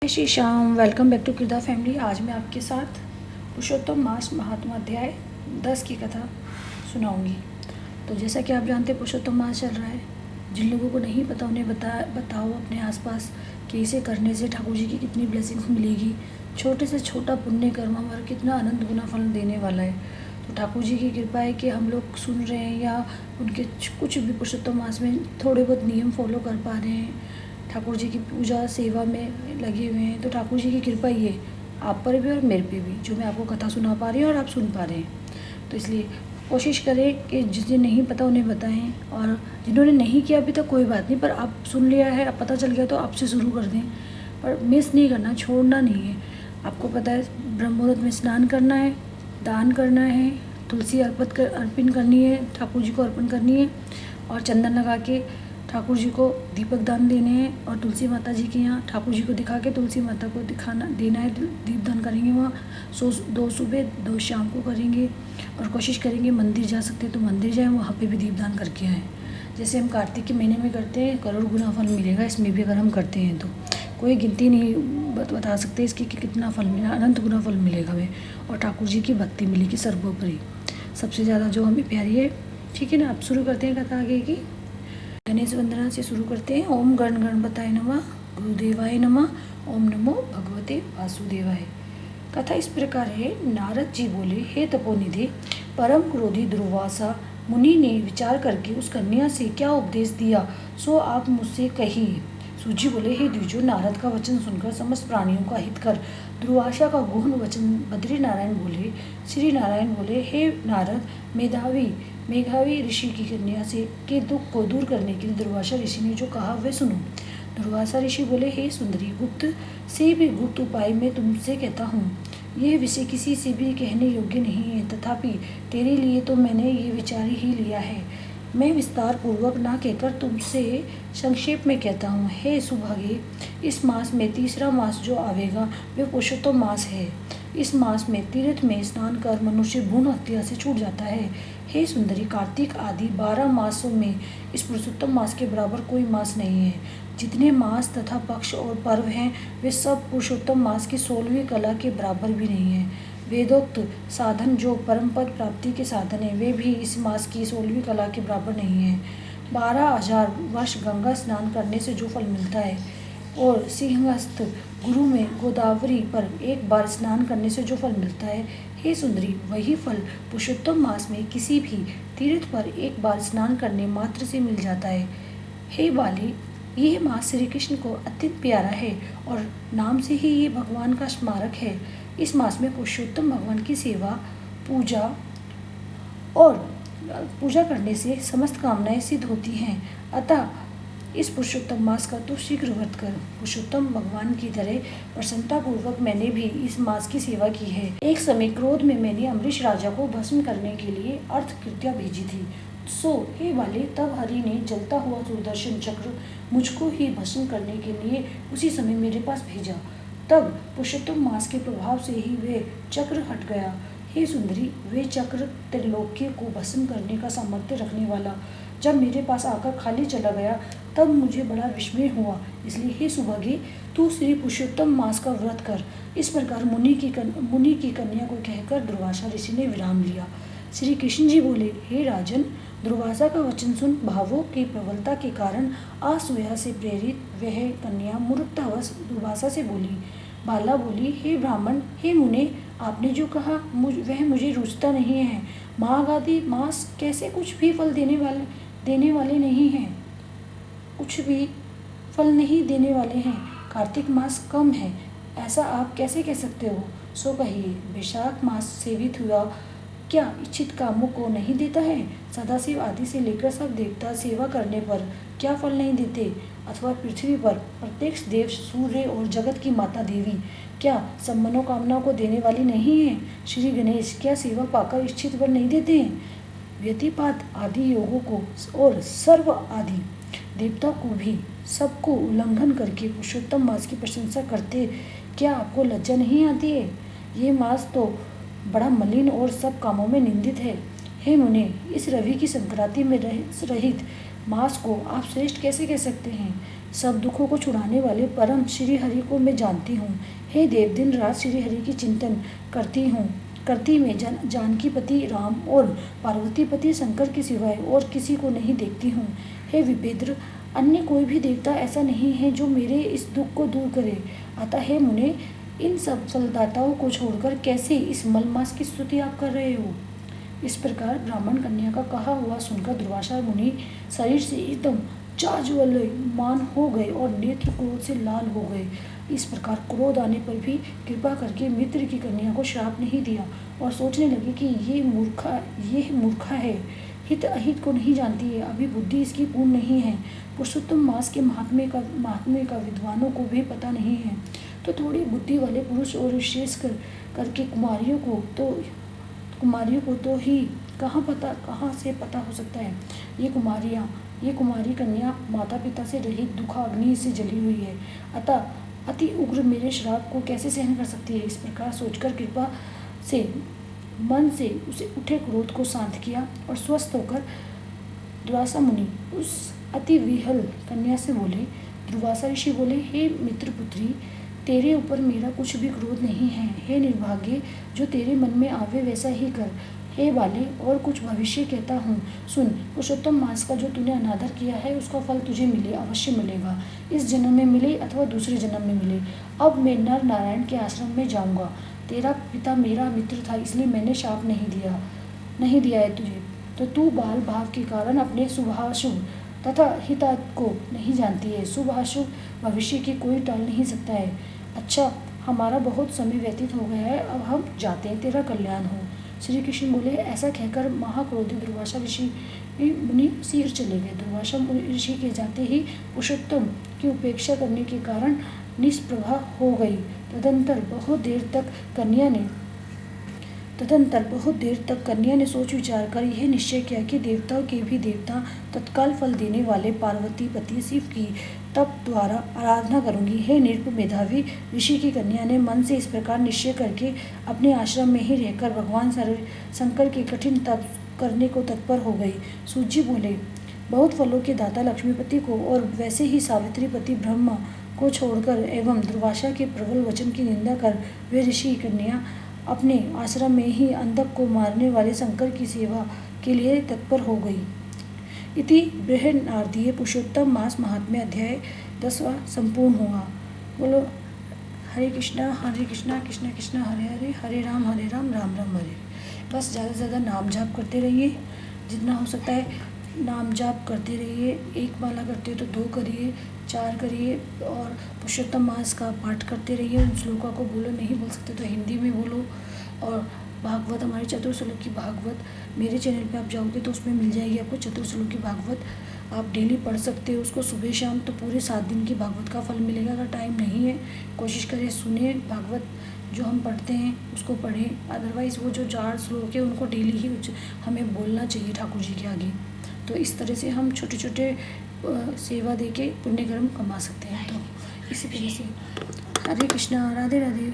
Shri Shyam, welcome back to Kirda family. आज मैं आपके साथ पुरुषोत्तम मास महात्मा अध्याय 10 की कथा सुनाऊंगी। तो जैसा कि आप जानते हैं पुरुषोत्तम मास चल रहा है। जिन लोगों को नहीं पता उन्हें बताओ अपने आसपास कि इसे करने से ठाकुर जी की कितनी ब्लेसिंग्स मिलेगी। छोटे से छोटा पुण्य कर्म हमारा कितना अनंत गुना फल देने वाला है। तो ठाकुर जी की कृपा है कि हम लोग सुन रहे हैं या उनके कुछ भी पुरुषोत्तम मास में थोड़े बहुत नियम फॉलो कर पा रहे हैं, ठाकुर जी की पूजा सेवा में लगे हुए हैं। तो ठाकुर जी की कृपा ही है आप पर भी और मेरे पे भी, जो मैं आपको कथा सुना पा रही हूँ और आप सुन पा रहे हैं। तो इसलिए कोशिश करें कि जिन्हें नहीं पता उन्हें बताएं, और जिन्होंने नहीं किया अभी तक कोई बात नहीं, पर आप सुन लिया है, अब पता चल गया तो आपसे शुरू कर दें। पर मिस नहीं करना, छोड़ना नहीं है। आपको पता है ब्रह्म मुहूर्त में स्नान करना है, दान करना है, तुलसी अर्पण करनी है, ठाकुर जी को अर्पण करनी है, और चंदन लगा के ठाकुर जी को दीपक दान देने हैं। और तुलसी माता जी के यहाँ ठाकुर जी को दिखा के तुलसी माता को देना है, दीप दान करेंगे वहाँ। 2 सुबह 2 शाम को करेंगे। और कोशिश करेंगे मंदिर जा सकते तो मंदिर जाएं, वहाँ पे भी दीप दान करके आएँ। जैसे हम कार्तिक के महीने में करते हैं, करोड़ गुना फल मिलेगा इसमें भी अगर हम करते हैं तो। कोई गिनती नहीं बता सकते इसकी कि कितना फल मिलेगा, अनंत गुना फल मिलेगा हमें। और ठाकुर जी की भक्ति मिलेगी सर्वोपरि, सबसे ज़्यादा जो हमें प्यारी है। ठीक है ना, अब शुरू करते हैं कथा आगे की। गणेश वंदना से शुरू करते हैं। ओम गण गणपताय नमः, गुरुदेवाय नमः, ओम नमो भगवते वासुदेवाय। कथा इस प्रकार है। नारद जी बोले, हे तपोनिधि, परम क्रोधी दुर्वासा मुनि ने विचार करके उस कन्या से क्या उपदेश दिया सो आप मुझसे कहिए। सूजी बोले, हे द्विजो, नारद का वचन सुनकर समस्त प्राणियों का हित कर दुर्वासा का गूढ़ वचन बद्री नारायण बोले। श्री नारायण बोले, हे नारद, मेघावी ऋषि की कन्या से के दुख को दूर करने के लिए दुर्वासा ऋषि ने जो कहा वह सुनो। दुर्वासा ऋषि बोले, हे सुंदरी, गुप्त से भी गुप्त उपाय मैं तुमसे कहता हूँ। यह विषय किसी से भी कहने योग्य नहीं है, तथापि तेरे लिए तो मैंने ये विचार ही लिया है। मैं विस्तार पूर्वक ना कहकर तुमसे संक्षेप में कहता हूँ। हे सुभागे, इस मास में तीसरा मास जो आवेगा वह पुरुषोत्तम मास है। इस मास में तीर्थ में स्नान कर मनुष्य भ्रूण हत्या से छूट जाता है। हे सुंदरी, कार्तिक आदि 12 मासों में इस पुरुषोत्तम मास के बराबर कोई मास नहीं है। जितने मास तथा पक्ष और पर्व हैं वे सब पुरुषोत्तम मास की 16वीं कला के बराबर भी नहीं है। वेदोक्त साधन जो परम पद प्राप्ति के साधन है वे भी इस मास की 16वीं कला के बराबर नहीं है। 12,000 वर्ष गंगा स्नान करने से जो फल मिलता है और सिंहस्थ गुरु में गोदावरी पर एक बार स्नान करने से जो फल मिलता है, हे सुंदरी, वही फल पुरुषोत्तम मास में किसी भी तीर्थ पर एक बार स्नान करने मात्र से मिल जाता है। हे बाली, यह मास श्री कृष्ण को अत्यंत प्यारा है और नाम से ही ये भगवान का स्मारक है। इस मास में पुरुषोत्तम भगवान की सेवा पूजा करने से समस्त कामनाएं सिद्ध होती हैं। अतः इस पुरुषोत्तम मास का तो शीघ्र व्रत कर। पुरुषोत्तम भगवान की तरह प्रसन्नता पूर्वक मैंने भी इस मास की सेवा की है। एक समय क्रोध में मैंने अम्बरीश राजा को भस्म करने के लिए अर्थकृत्या भेजी थी। सो हे बाले, तब हरि ने जलता हुआ सुदर्शन चक्र मुझको ही भस्म करने के लिए उसी समय मेरे पास भेजा। तब पुरुषोत्तम मास के प्रभाव से ही वे चक्र हट गया। हे सुंदरी, वे चक्र त्रिलोक्य को भस्म करने का सामर्थ्य रखने वाला जब मेरे पास आकर खाली चला गया तब मुझे बड़ा विस्मय हुआ। इसलिए हे सुभागे, तू श्री पुरुषोत्तम मास का व्रत कर। इस प्रकार मुनि की कन्या को कहकर दुर्वासा ऋषि ने विराम लिया। श्री कृष्ण जी बोले, हे राजन, दुर्वासा का वचन सुन भावों की प्रबलता के कारण असूया से प्रेरित वह कन्या मूर्खतावश दुर्वासा से बोली। बाला बोली, हे ब्राह्मण, हे मुने, आपने जो कहा वह मुझे रुचता नहीं है। माघ आदि मास कैसे कुछ भी फल देने वाले नहीं हैं, कुछ भी फल नहीं देने वाले हैं। कार्तिक मास कम है, ऐसा आप कैसे कह सकते हो? सो कहिए, वैशाख मास सेवित हुआ क्या इच्छित कामों को नहीं देता है? सदाशिव आदि से लेकर सब देवता सेवा करने पर क्या फल नहीं देते? अथवा पृथ्वी पर प्रत्येक देव, सूर्य और जगत की माता देवी क्या सब मनोकामनाओं को देने वाली नहीं है? श्री गणेश क्या सेवा पाकर इच्छित वर नहीं देते हैं? व्यतिपात आदि योगों को और सर्व आदि देवता को भी सबको उल्लंघन करके पुरुषोत्तम मास की प्रशंसा करते क्या आपको लज्जा नहीं आती है? ये मास तो बड़ा मलिन और सब कामों में निंदित है। हे मुने, इस रवि की संक्रांति में रहित मास को आप श्रेष्ठ कैसे कह सकते हैं? सब दुखों को छुड़ाने वाले परम श्री हरि को मैं जानती हूँ। हे देव, दिन रात श्री हरि की चिंतन करती मैं जानकी पति राम और पार्वती पति शंकर के सिवाय और किसी को नहीं देखती हूँ। हे विपेंद्र, अन्य कोई भी देवता ऐसा नहीं है जो मेरे इस दुख को दूर करे। अतः हे मुने, इन सब फलदाताओं को छोड़कर कैसे इस मलमास की स्तुति आप कर रहे हो? इस प्रकार ब्राह्मण कन्या का कहा हुआ सुनकर दुर्वासा मुनि शरीर से एकदम जाज्वल्यमान हो गए और नेत्र क्रोध से लाल हो गए। इस प्रकार क्रोध आने पर भी कृपा करके मित्र की कन्या को श्राप नहीं दिया और सोचने लगे कि ये मूर्खा है, हित अहित को नहीं जानती है, अभी बुद्धि इसकी पूर्ण नहीं है। पुरुषोत्तम मास के महात्म्य का विद्वानों को भी पता नहीं है, तो थोड़ी बुद्धि वाले पुरुष और विशेष करके कुमारियों को तो ही कहाँ से पता हो सकता है। ये कुमारी कन्या माता पिता से रहित दुखाग्नि से जली हुई है, अतः अति उग्र मेरे श्राप को कैसे सहन कर सकती है। इस प्रकार सोचकर कृपा से मन से उसे उठे क्रोध को शांत किया और स्वस्थ होकर दुर्वासा मुनि उस अति विहल कन्या से बोले। दुर्वासा ऋषि बोले, हे मित्रपुत्री, तेरे ऊपर मेरा कुछ भी क्रोध नहीं है। हे निर्भाग्य, जो तेरे मन में आवे वैसा ही कर। हे बाले, और कुछ भविष्य कहता हूँ, सुन। पुरुषोत्तम मास का जो तूने अनादर किया है उसका फल तुझे अवश्य मिलेगा, इस जन्म में मिले अथवा दूसरे जन्म में मिले। अब मैं नर नारायण के आश्रम में जाऊँगा। तेरा पिता मेरा मित्र था, इसलिए मैंने शाप नहीं दिया है तुझे। तो तू बाल भाव के कारण अपने शुभाशुभ तथा हितार्थ को नहीं जानती है। शुभ अशुभ भविष्य की कोई टाल नहीं सकता है। अच्छा, हमारा बहुत समय व्यतीत हो गया है, अब हम जाते हैं, तेरा कल्याण हो। श्री कृष्ण बोले। ऐसा कहकर महाक्रोधित दुर्वासा ऋषि मुनि शीघ्र चले गए। दुर्वासा ऋषि के जाते ही पुरुषोत्तम की उपेक्षा करने के कारण निष्प्रभा हो गई। तदंतर बहुत देर तक कन्या ने सोच विचार कर यह निश्चय किया कि देवताओं के भी देवता तत्काल फल देने वाले पार्वती पति शिव की तप द्वारा आराधना करूंगी। हे नृप मेधावी ऋषि की कन्या ने मन से इस प्रकार निश्चय करके अपने आश्रम में ही रहकर भगवान शंकर के कठिन तप करने को तत्पर हो गई। सूत जी बोले, बहुत फलों के दाता लक्ष्मीपति को और वैसे ही सावित्री पति ब्रह्मा को छोड़कर एवं दुर्वासा के प्रबल वचन की निंदा कर वे ऋषि कन्या अपने आश्रम में ही अंधक को मारने वाले शंकर की सेवा के लिए तत्पर हो गई। इति बृहन्नारदीय पुरुषोत्तम मास महात्म्य अध्याय 10वां संपूर्ण हुआ। बोलो हरे कृष्णा कृष्ण कृष्ण हरे हरे, हरे राम राम राम हरे। बस ज़्यादा से ज़्यादा नाम जाप करते रहिए, जितना हो सकता है नाम जाप करते रहिए। एक माला करते हो तो 2 करिए, 4 करिए, और पुरुषोत्तम मास का पाठ करते रहिए। उन श्लोका को बोलो, नहीं बोल सकते तो हिंदी में बोलो। और भागवत, हमारे चतुर्श्लोक की भागवत मेरे चैनल पे आप जाओगे तो उसमें मिल जाएगी आपको चतुर्श्लोक की भागवत। आप डेली पढ़ सकते हो उसको, सुबह शाम, तो पूरे 7 दिन की भागवत का फल मिलेगा। अगर टाइम नहीं है, कोशिश करें सुने भागवत, जो हम पढ़ते हैं उसको पढ़ें। अदरवाइज़ वो जो 4 श्लोक है उनको डेली ही हमें बोलना चाहिए ठाकुर जी के आगे। तो इस तरह से हम छोटे छोटे सेवा दे के पुण्य कर्म कमा सकते हैं। तो इसी तरह से हरे कृष्णा, राधे राधे।